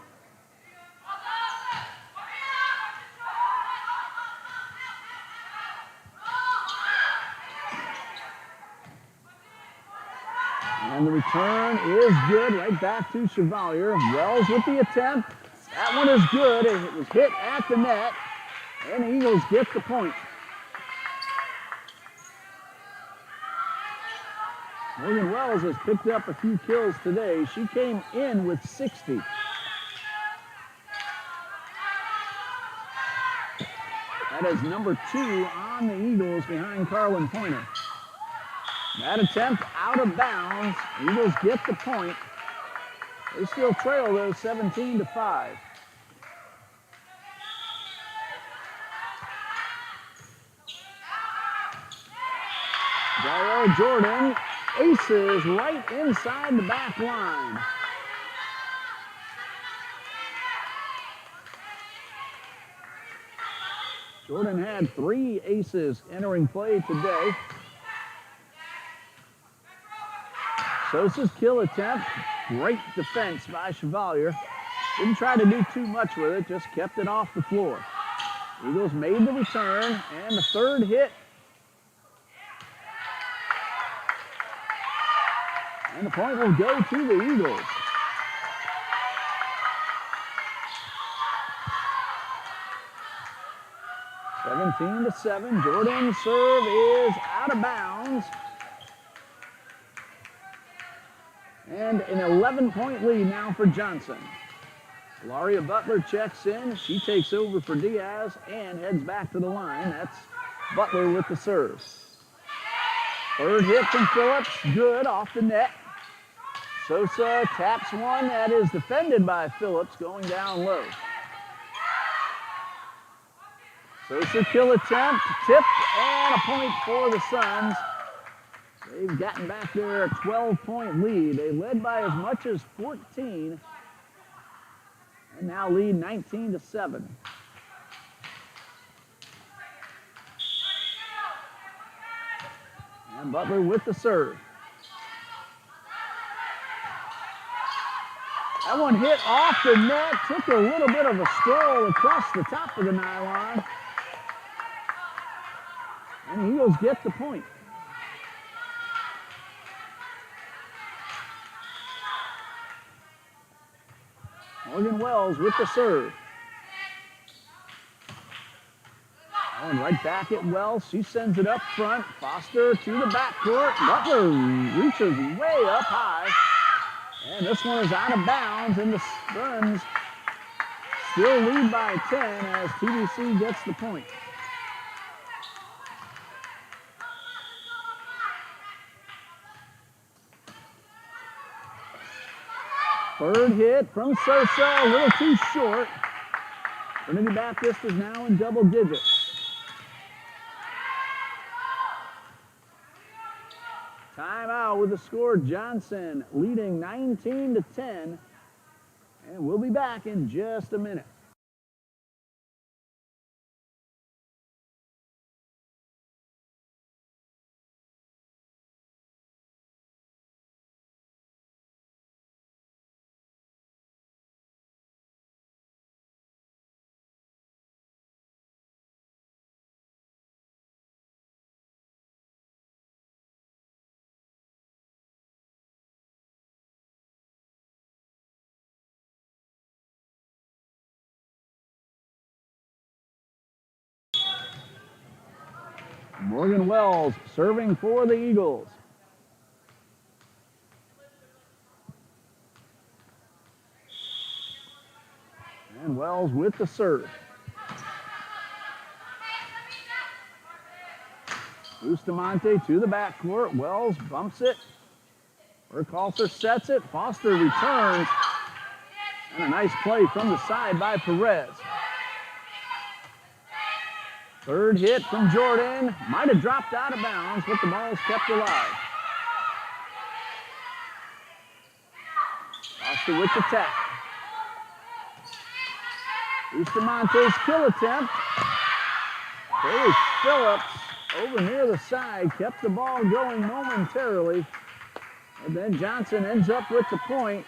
And the return is good, right back to Chevalier. Wells with the attempt. That one is good. It was hit at the net, and the Eagles get the point. Morgan Wells has picked up a few kills today. She came in with 60. That is number 2 on the Eagles behind Carlin Pointer. That attempt out of bounds. Eagles get the point. They still trail though 17-5. Jairo Jordan aces right inside the back line. Jordan had 3 aces entering play today. Sosa's kill attempt, great defense by Chevalier. Didn't try to do too much with it, just kept it off the floor. Eagles made the return, and the third hit. And the point will go to the Eagles. (17-7). Jordan's serve is out of bounds. And an 11-point lead now for Johnson. Laria Butler checks in. She takes over for Diaz and heads back to the line. That's Butler with the serve. Third hit from Phillips. Good off the net. Sosa taps one. That is defended by Phillips going down low. Sosa kill attempt. Tip and a point for the Suns. They've gotten back their 12-point lead. They led by as much as 14 and now lead 19-7. And Butler with the serve. That one hit off the net, took a little bit of a stroll across the top of the nylon. And the Eagles get the point. Morgan Wells with the serve. And right back at Wells. She sends it up front. Foster to the backcourt. Butler reaches way up high. And this one is out of bounds, and the Suns still lead by 10 as TBC gets the point. Third hit from Sosa, a little too short. Trinity Baptist is now in double digits. Timeout with the score. Johnson leading 19-10. And we'll be back in just a minute. Morgan Wells serving for the Eagles. And Wells with the serve. Bustamante to the backcourt. Wells bumps it. Burkhalter sets it. Foster returns. And a nice play from the side by Perez. Third hit from Jordan. Might have dropped out of bounds, but the ball is kept alive. Foster with the tap. Bustamante's kill attempt. There's Phillips over near the side. Kept the ball going momentarily. And then Johnson ends up with the point.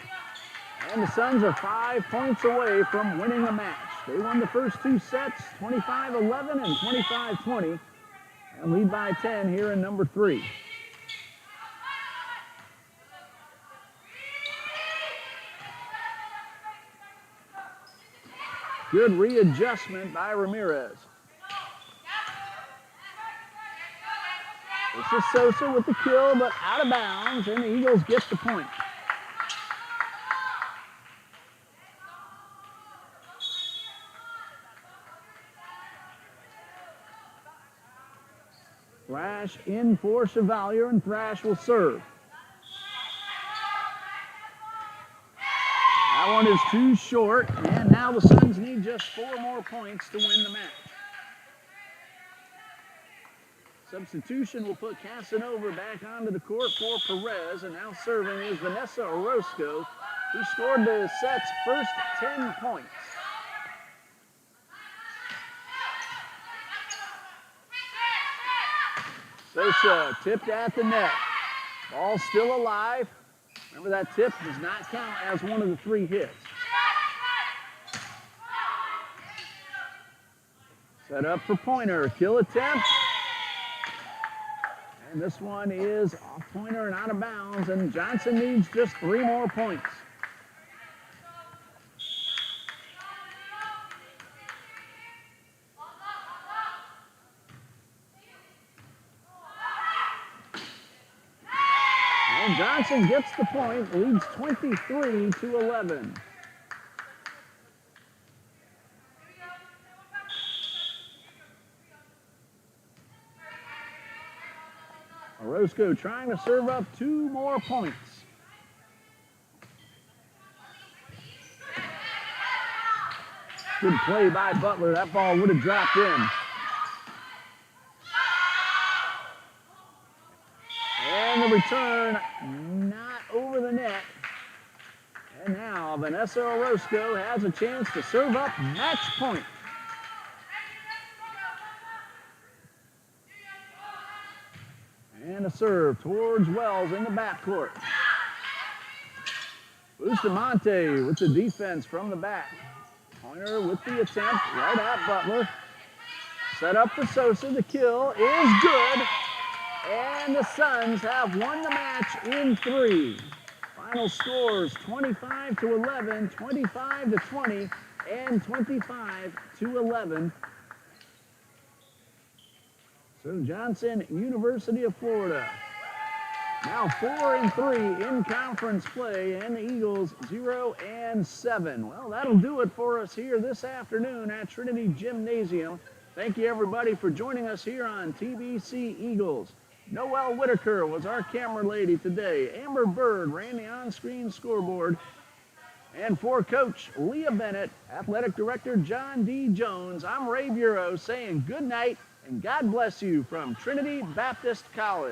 And the Suns are 5 points away from winning the match. They won the first 2 sets, 25-11 and 25-20, and lead by 10 here in number 3. Good readjustment by Ramirez. This is Sosa with the kill, but out of bounds, and the Eagles get the point. Thrash in for Chevalier, and Thrash will serve. That one is too short, and now the Suns need just 4 more points to win the match. Substitution will put Casanova back onto the court for Perez, and now serving is Vanessa Orozco, who scored the set's first 10 points. Sosa tipped at the net. Ball still alive. Remember, that tip does not count as one of the 3 hits. Set up for Pointer. Kill attempt. And this one is off Pointer and out of bounds, and Johnson needs just 3 more points. And Johnson gets the point, leads 23-11. Orozco trying to serve up 2 more points. Good play by Butler. That ball would have dropped in. And the return not over the net. And now Vanessa Orozco has a chance to serve up match point. And a serve towards Wells in the backcourt. Bustamante with the defense from the back. Pointer with the attempt right at Butler. Set up for Sosa. The kill is good. And the Suns have won the match in 3. Final scores 25-11, 25-20, and 25-11. So Johnson, University of Florida, now 4-3 in conference play, and the Eagles 0-7. Well, that'll do it for us here this afternoon at Trinity Gymnasium. Thank you, everybody, for joining us here on TBC Eagles. Noelle Whitaker was our camera lady today. Amber Bird ran the on-screen scoreboard. And for Coach Leah Bennett, Athletic Director John D. Jones, I'm Ray Bureau saying good night and God bless you from Trinity Baptist College.